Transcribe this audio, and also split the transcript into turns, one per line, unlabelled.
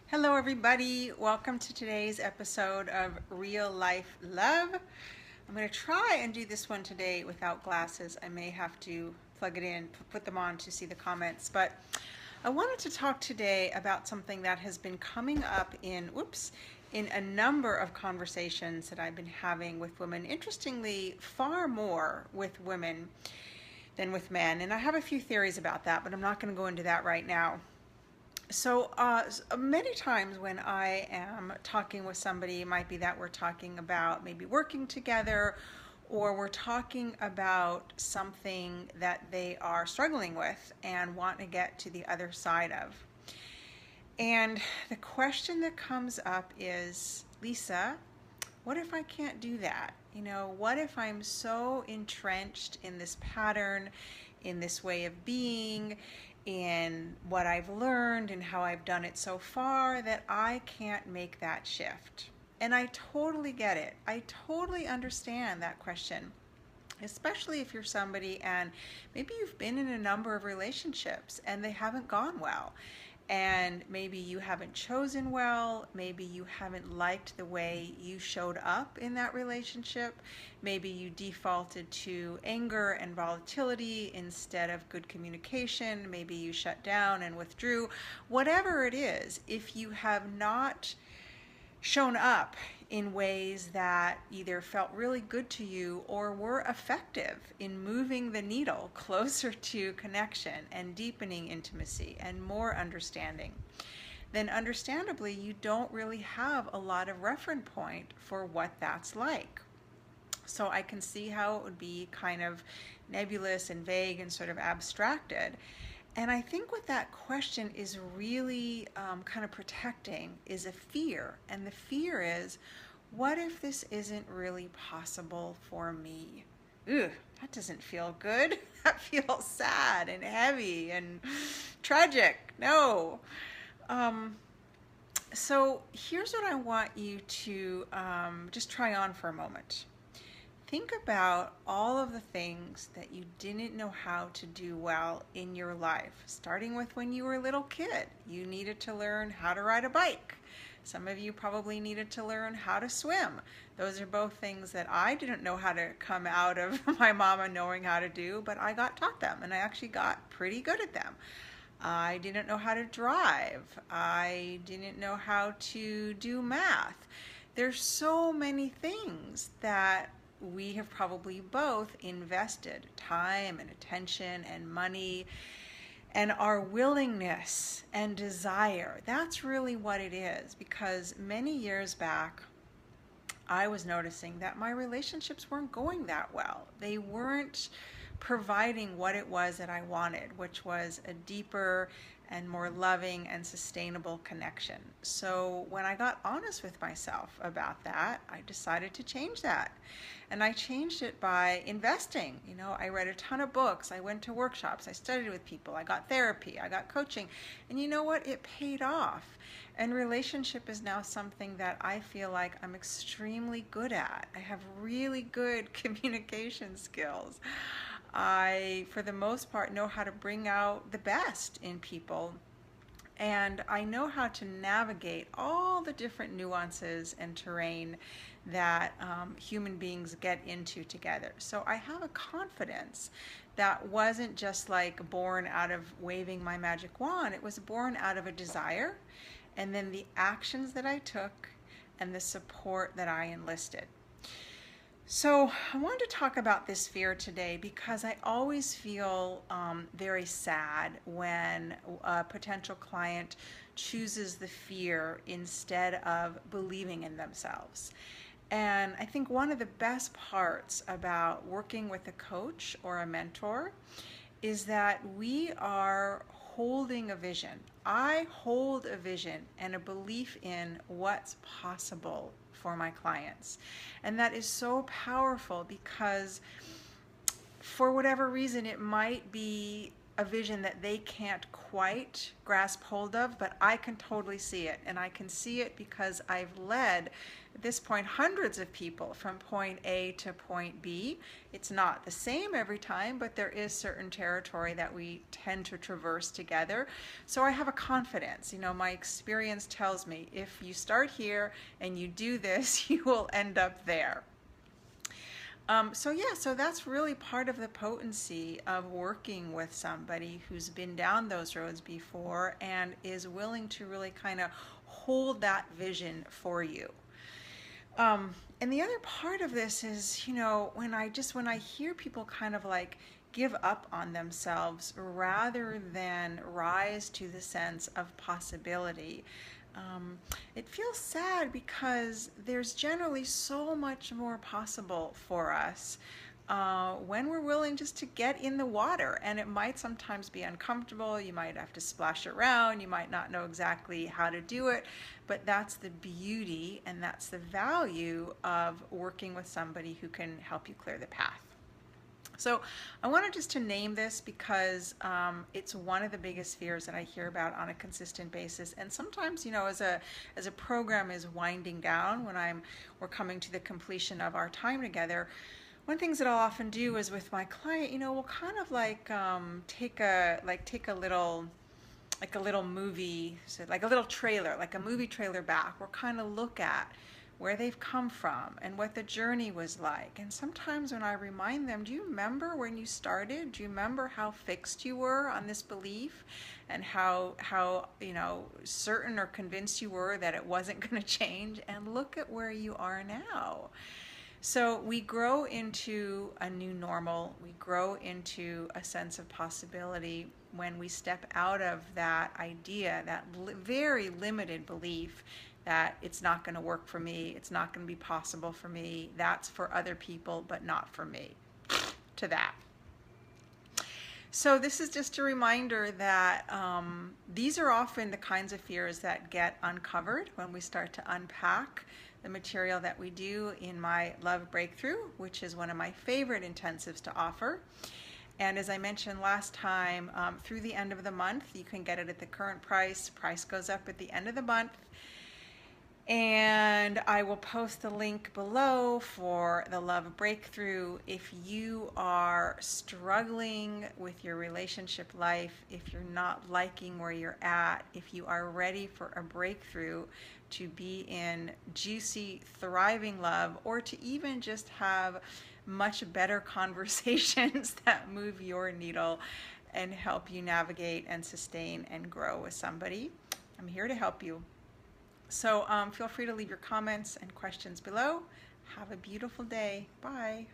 Hello, everybody. Welcome to today's episode of Real Life Love. I'm going to try and do this one today without glasses. I may have to plug it in, put them on to see the comments. But I wanted to talk today about something that has been coming up in a number of conversations that I've been having with women. Interestingly, far more with women than with men. And I have a few theories about that, but I'm not going to go into that right now. So many times when I am talking with somebody, it might be that we're talking about maybe working together, or we're talking about something that they are struggling with and want to get to the other side of. And the question that comes up is, Lisa, what if I can't do that? What if I'm so entrenched in this pattern, in this way of being, in what I've learned and how I've done it so far, that I can't make that shift? And I totally get it. I totally understand that question, especially if you're somebody and maybe you've been in a number of relationships and they haven't gone well. And maybe you haven't chosen well, maybe you haven't liked the way you showed up in that relationship, maybe you defaulted to anger and volatility instead of good communication, maybe you shut down and withdrew. Whatever it is, if you have not shown up in ways that either felt really good to you or were effective in moving the needle closer to connection and deepening intimacy and more understanding, then understandably you don't really have a lot of reference point for what that's like. So I can see how it would be kind of nebulous and vague and sort of abstracted. And I think what that question is really kind of protecting is a fear. And the fear is, what if this isn't really possible for me? Ugh, that doesn't feel good. That feels sad and heavy and tragic. No. So here's what I want you to just try on for a moment. Think about all of the things that you didn't know how to do well in your life, starting with when you were a little kid. You needed to learn how to ride a bike. Some of you probably needed to learn how to swim. Those are both things that I didn't know how to come out of my mama knowing how to do, but I got taught them, and I actually got pretty good at them. I didn't know how to drive. I didn't know how to do math. There's so many things that we have probably both invested time and attention and money and our willingness and desire. That's really what it is, because many years back, I was noticing that my relationships weren't going that well. They weren't providing what it was that I wanted, which was a deeper and more loving and sustainable connection. So when I got honest with myself about that, I decided to change that. And I changed it by investing. I read a ton of books, I went to workshops, I studied with people, I got therapy, I got coaching. And you know what? It paid off. And relationship is now something that I feel like I'm extremely good at. I have really good communication skills. I, for the most part, know how to bring out the best in people. And I know how to navigate all the different nuances and terrain that human beings get into together. So I have a confidence that wasn't just like born out of waving my magic wand. It was born out of a desire, and then the actions that I took and the support that I enlisted. So I wanted to talk about this fear today because I always feel very sad when a potential client chooses the fear instead of believing in themselves. And I think one of the best parts about working with a coach or a mentor is that we are holding a vision. I hold a vision and a belief in what's possible for my clients. And that is so powerful because for whatever reason, it might be a vision that they can't quite grasp hold of, but I can totally see it. And I can see it because I've led, at this point, hundreds of people from point A to point B. It's not the same every time, but there is certain territory that we tend to traverse together. So I have a confidence. You know, my experience tells me if you start here and you do this, you will end up there. So that's really part of the potency of working with somebody who's been down those roads before and is willing to really kind of hold that vision for you. And the other part of this is, you know, when I hear people kind of like give up on themselves rather than rise to the sense of possibility, it feels sad because there's generally so much more possible for us when we're willing just to get in the water. And it might sometimes be uncomfortable. You might have to splash around. You might not know exactly how to do it. But that's the beauty and that's the value of working with somebody who can help you clear the path. So I wanted just to name this because it's one of the biggest fears that I hear about on a consistent basis. And sometimes, you know, as a program is winding down, when we're coming to the completion of our time together, one of the things that I'll often do is with my client, you know, we'll kind of like take a little, like a little movie, so like a little trailer, like a movie trailer back. We'll kind of look at where they've come from and what the journey was like. And sometimes when I remind them, do you remember when you started? Do you remember how fixed you were on this belief and how you know, certain or convinced you were that it wasn't going to change? And look at where you are now. So we grow into a new normal. We grow into a sense of possibility when we step out of that idea, that very limited belief that it's not going to work for me, it's not going to be possible for me, that's for other people, but not for me, to that. So this is just a reminder that these are often the kinds of fears that get uncovered when we start to unpack the material that we do in my Love Breakthrough, which is one of my favorite intensives to offer. And as I mentioned last time, through the end of the month, you can get it at the current price. Price goes up at the end of the month. And I will post the link below for the Love Breakthrough. If you are struggling with your relationship life, if you're not liking where you're at, if you are ready for a breakthrough to be in juicy, thriving love, or to even just have much better conversations that move your needle and help you navigate and sustain and grow with somebody, I'm here to help you. So feel free to leave your comments and questions below. Have a beautiful day. Bye.